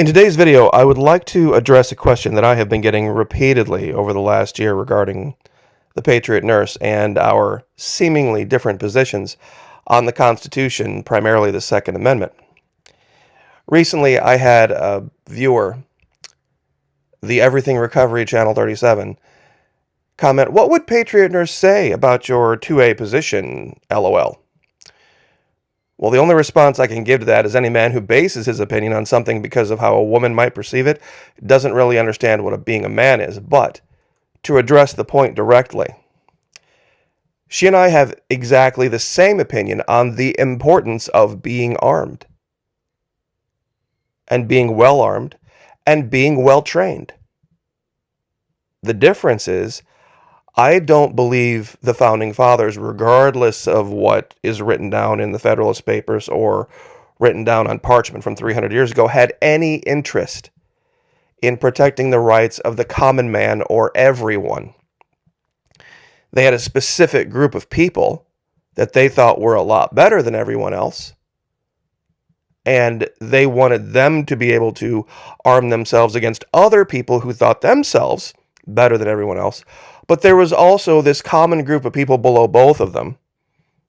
In today's video, I would like to address a question that I have been getting repeatedly over the last year regarding the Patriot Nurse and our seemingly different positions on the Constitution, primarily the Second Amendment. Recently, I had a viewer, the Everything Recovery Channel 37, comment, "What would Patriot Nurse say about your 2A position, LOL?" Well, the only response I can give to that is any man who bases his opinion on something because of how a woman might perceive it doesn't really understand what being a man is. But to address the point directly, she and I have exactly the same opinion on the importance of being armed and being well armed and being well trained. The difference is, I don't believe the Founding Fathers, regardless of what is written down in the Federalist Papers or written down on parchment from 300 years ago, had any interest in protecting the rights of the common man or everyone. They had a specific group of people that they thought were a lot better than everyone else, and they wanted them to be able to arm themselves against other people who thought themselves better than everyone else. But there was also this common group of people below both of them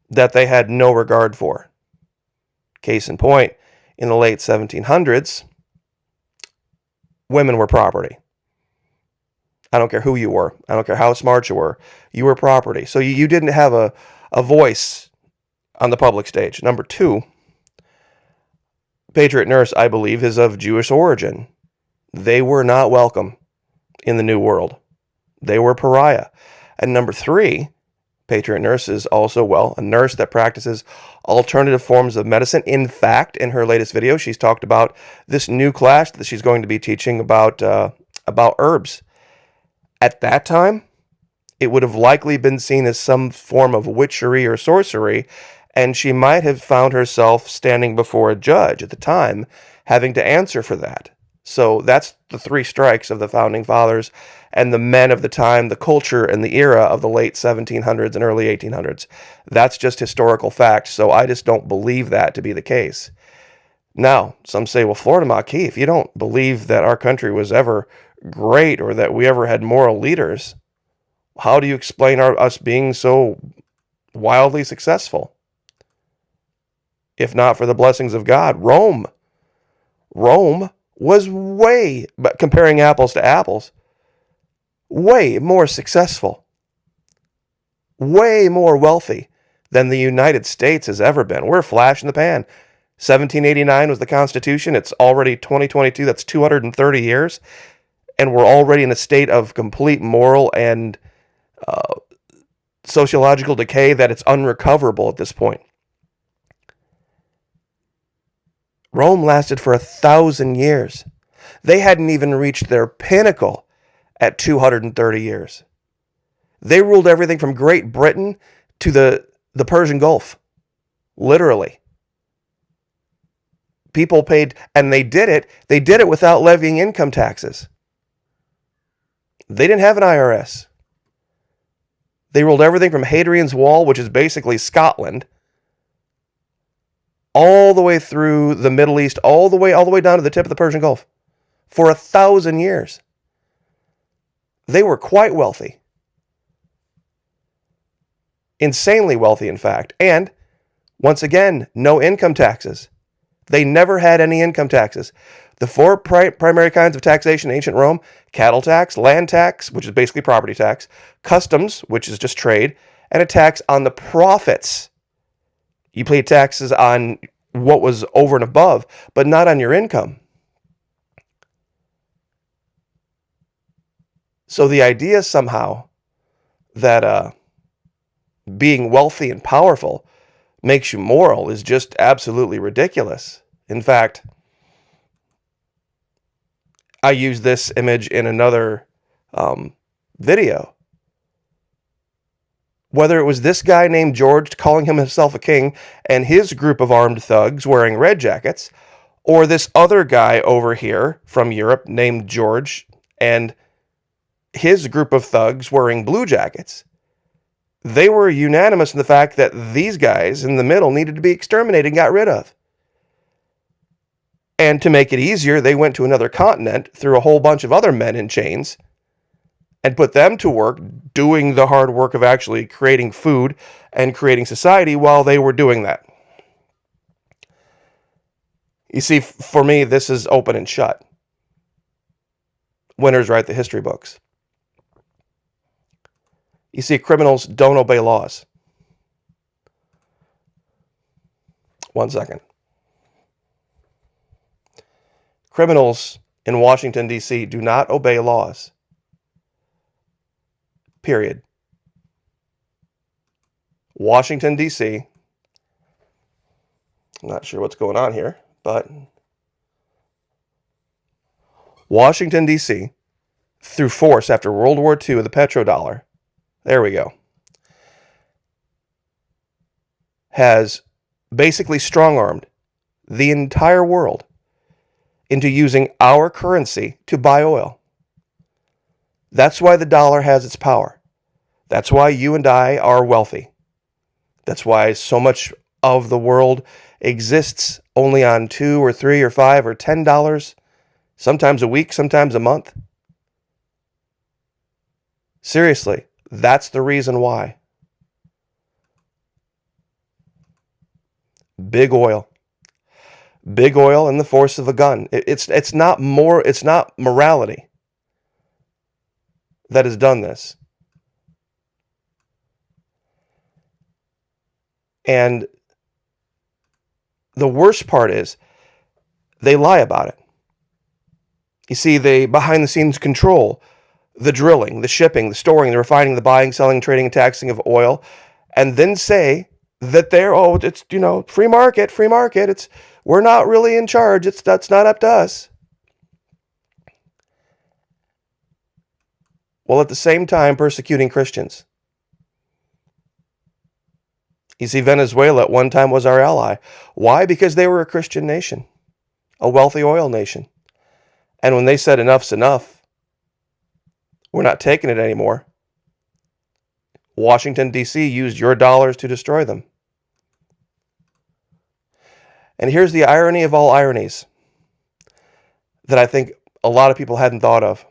that they had no regard for. Case in point, in the late 1700s, women were property. I don't care who you were. I don't care how smart you were property. So you didn't have a voice on the public stage. Number two, Patriot Nurse, I believe, is of Jewish origin. They were not welcome in the New World. They were pariah. And number three, Patriot Nurse is also, well, a nurse that practices alternative forms of medicine. In fact, in her latest video, she's talked about this new class that she's going to be teaching about herbs. At that time, it would have likely been seen as some form of witchery or sorcery, and she might have found herself standing before a judge at the time, having to answer for that. So that's the three strikes of the Founding Fathers and the men of the time, the culture and the era of the late 1700s and early 1800s. That's just historical fact, so I just don't believe that to be the case. Now, some say, well, Florida Maquis, if you don't believe that our country was ever great or that we ever had moral leaders, how do you explain us being so wildly successful? If not for the blessings of God, Rome was way, but comparing apples to apples, way more successful, way more wealthy than the United States has ever been. We're a flash in the pan. 1789 was the Constitution. It's already 2022. That's 230 years. And we're already in a state of complete moral and sociological decay that it's unrecoverable at this point. Rome lasted for 1,000 years. They hadn't even reached their pinnacle at 230 years. They ruled everything from Great Britain to the Persian Gulf. Literally. People paid, and they did it without levying income taxes. They didn't have an IRS. They ruled everything from Hadrian's Wall, which is basically Scotland, all the way through the Middle East, all the way down to the tip of the Persian Gulf, for 1,000 years. They were quite wealthy. Insanely wealthy, in fact. And, once again, no income taxes. They never had any income taxes. The four primary kinds of taxation in ancient Rome: cattle tax, land tax, which is basically property tax, customs, which is just trade, and a tax on the profits. You paid taxes on what was over and above, but not on your income. So the idea somehow that being wealthy and powerful makes you moral is just absolutely ridiculous. In fact, I used this image in another video. Whether it was this guy named George calling himself a king and his group of armed thugs wearing red jackets, or this other guy over here from Europe named George and his group of thugs wearing blue jackets, they were unanimous in the fact that these guys in the middle needed to be exterminated and got rid of. And to make it easier, they went to another continent, threw a whole bunch of other men in chains, and put them to work doing the hard work of actually creating food and creating society while they were doing that. You see, for me, this is open and shut. Winners write the history books. You see, criminals don't obey laws. 1 second. Criminals in Washington, D.C. do not obey laws. Period. Washington, D.C. I'm not sure what's going on here, but Washington, D.C., through force after World War II, the petrodollar, there we go, has basically strong-armed the entire world into using our currency to buy oil. That's why the dollar has its power. That's why you and I are wealthy. That's why so much of the world exists only on $2 or $3 or $5 or $10, sometimes a week, sometimes a month. Seriously, that's the reason why. Big oil. Big oil and the force of a gun. It's not morality that has done this. And the worst part is they lie about it. You see, they behind the scenes control the drilling, the shipping, the storing, the refining, the buying, selling, trading, and taxing of oil, and then say that it's free market. We're not really in charge. That's not up to us. While at the same time persecuting Christians. You see, Venezuela at one time was our ally. Why? Because they were a Christian nation, a wealthy oil nation. And when they said enough's enough, we're not taking it anymore, Washington, D.C. used your dollars to destroy them. And here's the irony of all ironies that I think a lot of people hadn't thought of.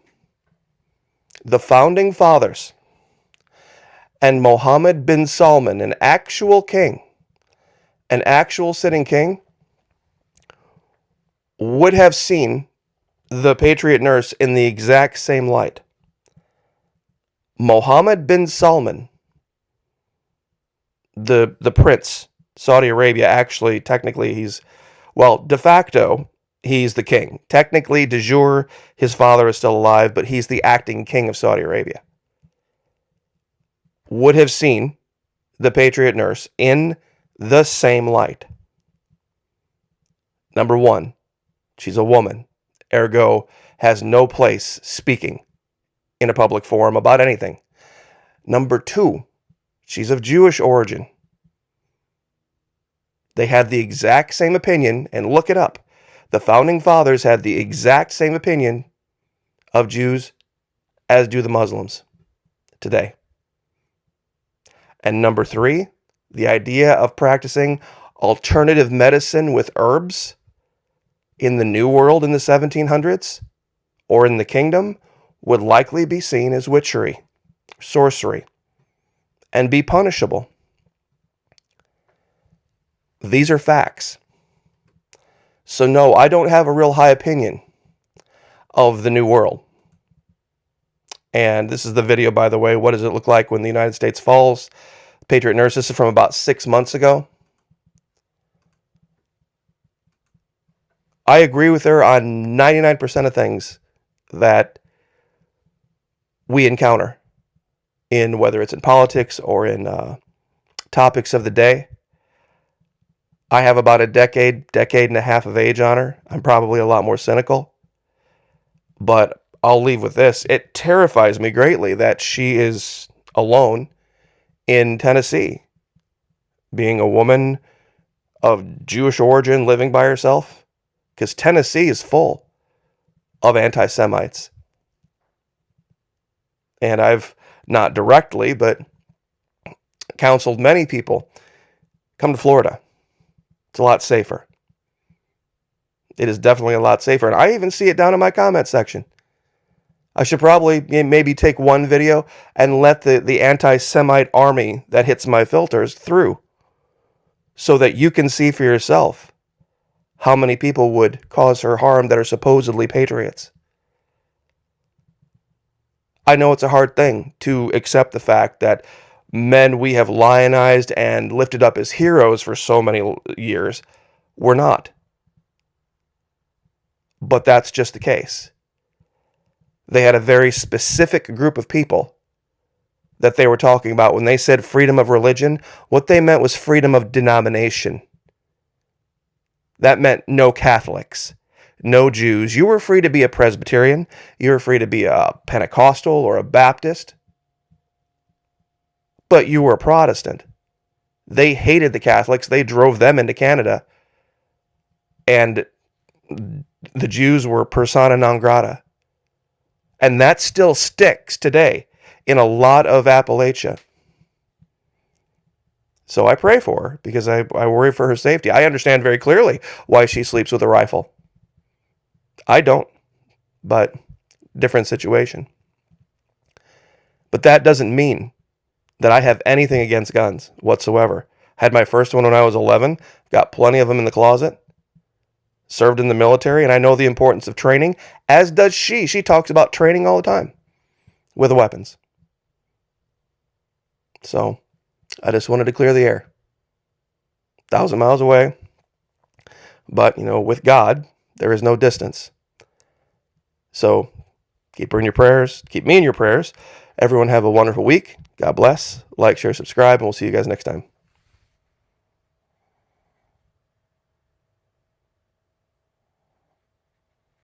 The founding fathers and Mohammed bin Salman, an actual king, an actual sitting king, would have seen the Patriot nurse in the exact same light. Mohammed bin Salman, the prince, Saudi Arabia, actually, technically, de facto, he's the king. Technically, de jure, his father is still alive, but he's the acting king of Saudi Arabia. Would have seen the Patriot nurse in the same light. Number one, she's a woman, ergo has no place speaking in a public forum about anything. Number two, she's of Jewish origin. They had the exact same opinion, and look it up. The founding fathers had the exact same opinion of Jews as do the Muslims today. And number three, the idea of practicing alternative medicine with herbs in the New World in the 1700s or in the kingdom would likely be seen as witchery, sorcery, and be punishable. These are facts. So no, I don't have a real high opinion of the New World. And this is the video, by the way. What does it look like when the United States falls? Patriot Nurse, this is from about 6 months ago. I agree with her on 99% of things that we encounter, in whether it's in politics or in topics of the day. I have about a decade and a half of age on her. I'm probably a lot more cynical. But I'll leave with this. It terrifies me greatly that she is alone in Tennessee, being a woman of Jewish origin living by herself, because Tennessee is full of anti-Semites. And I've not directly, but counseled many people, come to Florida. It's a lot safer. It is definitely a lot safer. And I even see it down in my comment section. I should probably maybe take one video and let the anti-Semite army that hits my filters through so that you can see for yourself how many people would cause her harm that are supposedly patriots. I know it's a hard thing to accept the fact that men we have lionized and lifted up as heroes for so many years were not. But that's just the case. They had a very specific group of people that they were talking about. When they said freedom of religion, what they meant was freedom of denomination. That meant no Catholics, no Jews. You were free to be a Presbyterian. You were free to be a Pentecostal or a Baptist. But you were a Protestant. They hated the Catholics. They drove them into Canada. And the Jews were persona non grata. And that still sticks today in a lot of Appalachia. So I pray for her because I worry for her safety. I understand very clearly why she sleeps with a rifle. I don't, but different situation. But that doesn't mean that I have anything against guns whatsoever. Had my first one when I was 11, got plenty of them in the closet. Served in the military, and I know the importance of training, as does she. She talks about training all the time with weapons. So, I just wanted to clear the air. 1,000 miles away. But, with God, there is no distance. So, keep her in your prayers. Keep me in your prayers. Everyone have a wonderful week. God bless. Like, share, subscribe, and we'll see you guys next time.